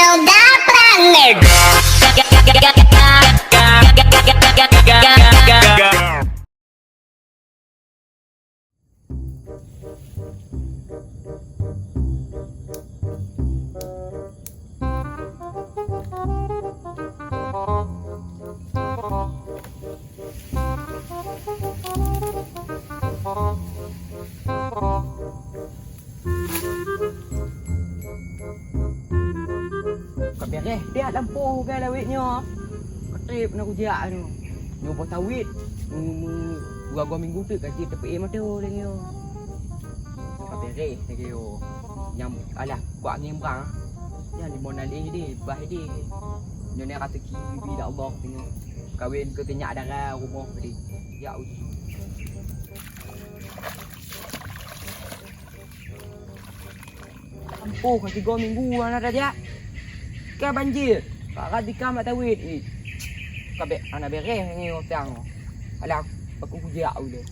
da planet. Kabeh dia lampu kan lawitnya. Ketip nak ujak tu. Nyoba tawit. Dua minggu tu gaji tepi mata lagi yo. Kabeh lagi yo. Nyam alah buat ngembrang. Ya di monali ni bah di. Nyonya kata kiwi dak Allah tengok. Kawin ke tenyak darah rumah tadi. Ya uji. Ampuh kan 3 minggu lah dah. Kau banjir. Kak Radika mak tawit ni. Kabeh anak bereh ni orang. Alah aku hujak dulu.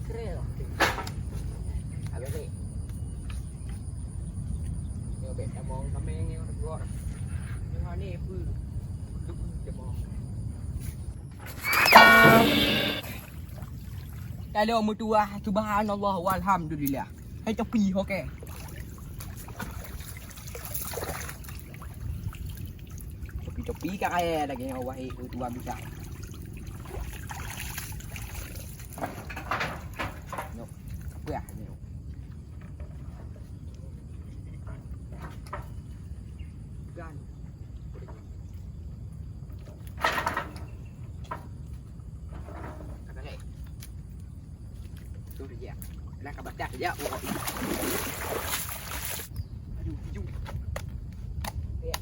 Keren. Abang ni. Yo bet mong kami ni orang gor. Ni apa? Kalau mutuah subhanallah walhamdulillah. Hai tepi okey. Tepi kat air lagi wahai tuan bisa. No. Apa ya ni? Gan. Ya. Lah kabar dah ya. Aduh, hijau. Ya.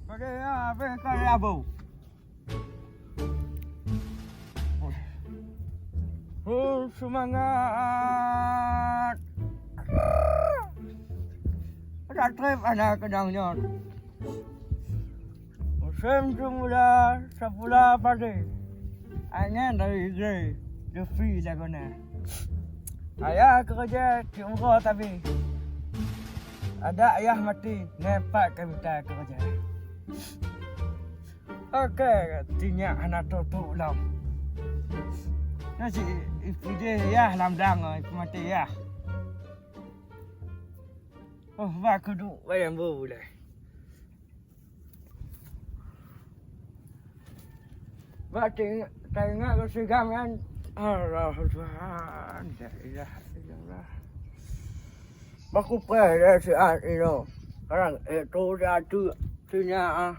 Okey, apa kau abu? Semangat. Ada trip anak kedangnya. Musim semula sepula pagi. Angin dari Israel, dia free dah kena. Ayah kerja di umrah tapi ada ayah mati, nepak kami tak kerja. Okey, tinggal anak tutup lam. Nasi ibu dia ya lamdang, ibu mati ya. Oh, aku duduk bayang boleh. Tengok kesegaman Allah Tuhan. La ilaha illallah. Baku pada saat ini. Sekarang itu satu punya.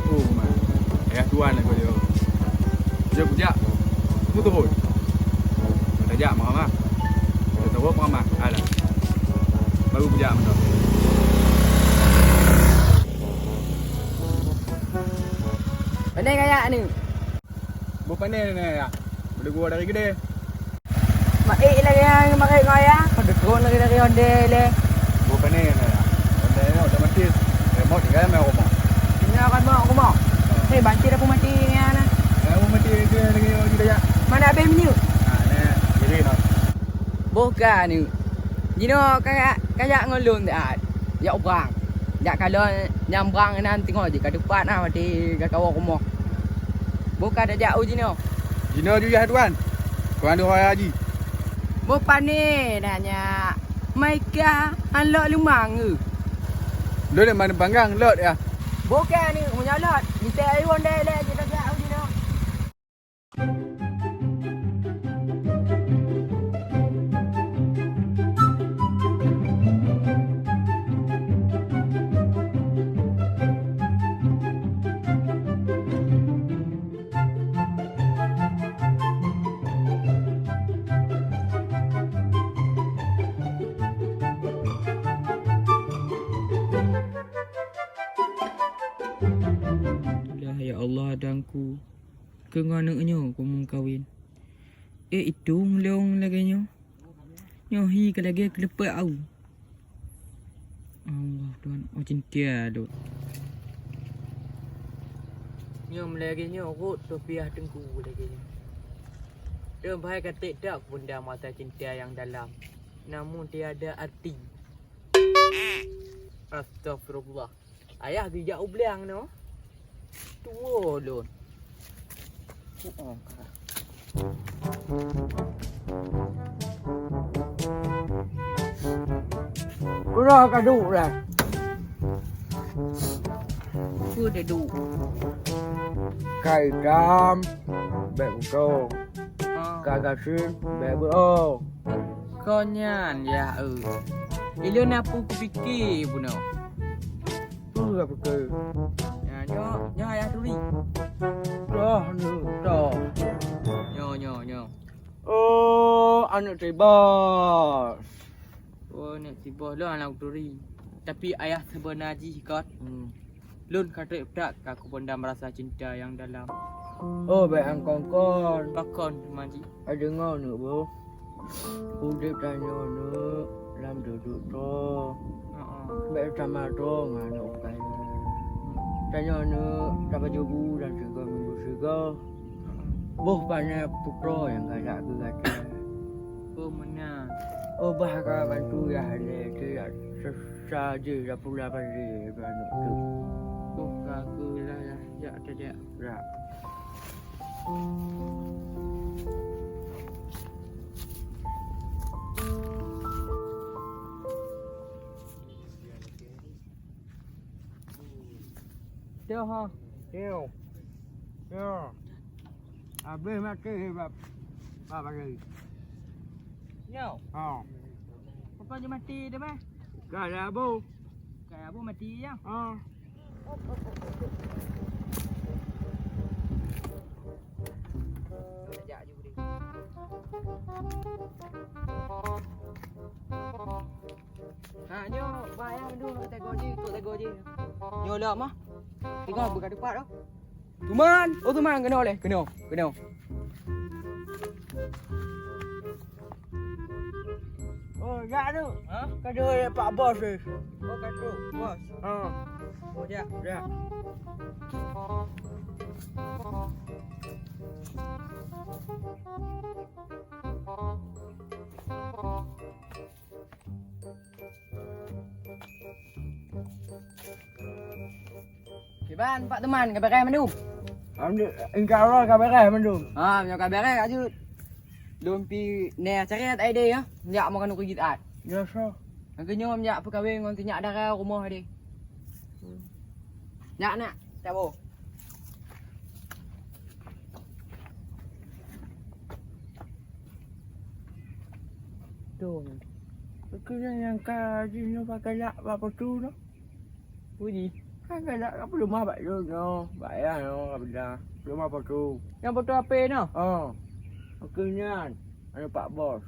Oh man. Ya tuan aku dia. Dia punya. Betul. Kejap mama. Kita tahu mama. Ada. Baru kejap betul. Pandai kayak ni. Bukan ni ya. Boleh gua dari gede. Mak lagi yang makai ngaya. Ada drone lagi dari onde le. Bukan ni ya. Onde ni otomatis. Remote kan mai rumah. Ini akan mau aku mau. Hei banci dah pun mati ni ana. Aku mati dia lagi kita ya. Mana abang ni? Bukan ni. Jino kayak ngulun dah. Ya orang. Ya kalau nyambrang nanti tengok je kat depan ah mati kat kawal rumah. Bukan dah jauh jino. Jino juga tuan. Tuan dia orang haji. Bukan ni nanya. Maika hanlok lumang ke? Lo nak mana panggang lot ya. Bukan ni punya lot. Kita air onde le je dah jauh jino. Allah adangku. Kenganaknya aku mengkawin. Itu ngelong lagi nyo. Nyohi ke lagi kelepak au. Allah Tuhan, oh cinta tu. Nyom lagi nyo kot topiah tengku lagi nyo. Dia bahaya kata tak benda mata cinta yang dalam. Namun tiada arti. Astagfirullah. Ayah bijak ubliang no. Tua lon. Kurang kaduk dah. Apa dah duk? Kai dam, bek utong. Kagasin, bek beong. Kau nyan ya Ilo apa aku fikir pun no. Tu lah betul. Nyo ayah tuli. Dah ni, dah. Nyo. Oh, anak tebas. Oh nak tiba lah anak tuli. Tapi ayah sebenar jihkat. Lun kata tak aku pun dah merasa cinta yang dalam. Oh, bek ang kongkon. Pakon maji. Ada ngau ni bu. Udip tanya ni, lam duduk tu. Bek sama tu nganu kaya. Tanya ni, dapat jubu dan juga minggu juga. Boh banyak putra yang galak ke kata. Oh mana? Oh bahkan bantu ya hale dia saja dah pula pandai kan tu. Oh aku lah ya tadi. Ya. Teo ha. Teo. Ya. Habis mati bab. Bab lagi. Nyo. Ha. Apa je mati dah meh? Kan abu. Kayak abu mati ya. Ha. Sekejap je boleh. Nyo, bayang dulu nak tengok je, ikut tengok je. Nyo lah mah. Tengok bukan depan dah. Tuman, oh tuman kena oleh, kena. Oh, ya tu. Ha? Kado Pak Bos ni. Oh kata, bos. Ha. Oh dia. Ya. Kiban, Pak teman, kabar mandu. Insya-Allah kabar mandu. Ha, punya kabar kat jut. Lumpi ne cari at idea ya. Nyak makan ku git at. Ya so. Angkenyo nyak perkahwin ngon tinyak darah rumah dia. Nyak nak, tak bo. Tu. Kena yang kaji ni pakai lak apa tu no. Puji. Kan lak apa rumah baik tu no. Baik ah no apa rumah apa tu. Yang foto apa no? Oh. Akhirnya ada Pak Bos.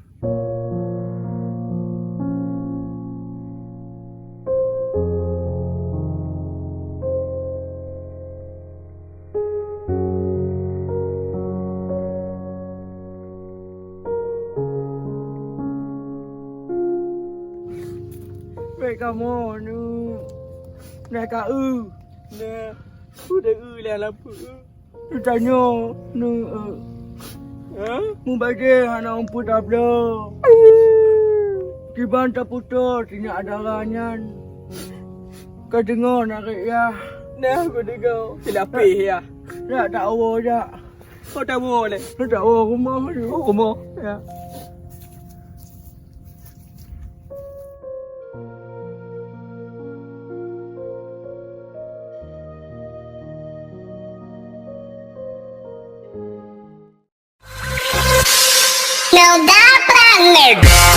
Baik kamu nu nak kau nak udah lah apa. Tanya nu mu bagi anak umput ablo. Kiban tak putus, tinyak ada ranyan. Kau dengar nak ya. Nah, aku dengar. Silapi ya. Ya tak awal je. Kau tak boleh. Tak awal rumah tu. Oh, rumah. Ya. Não dá pra negar.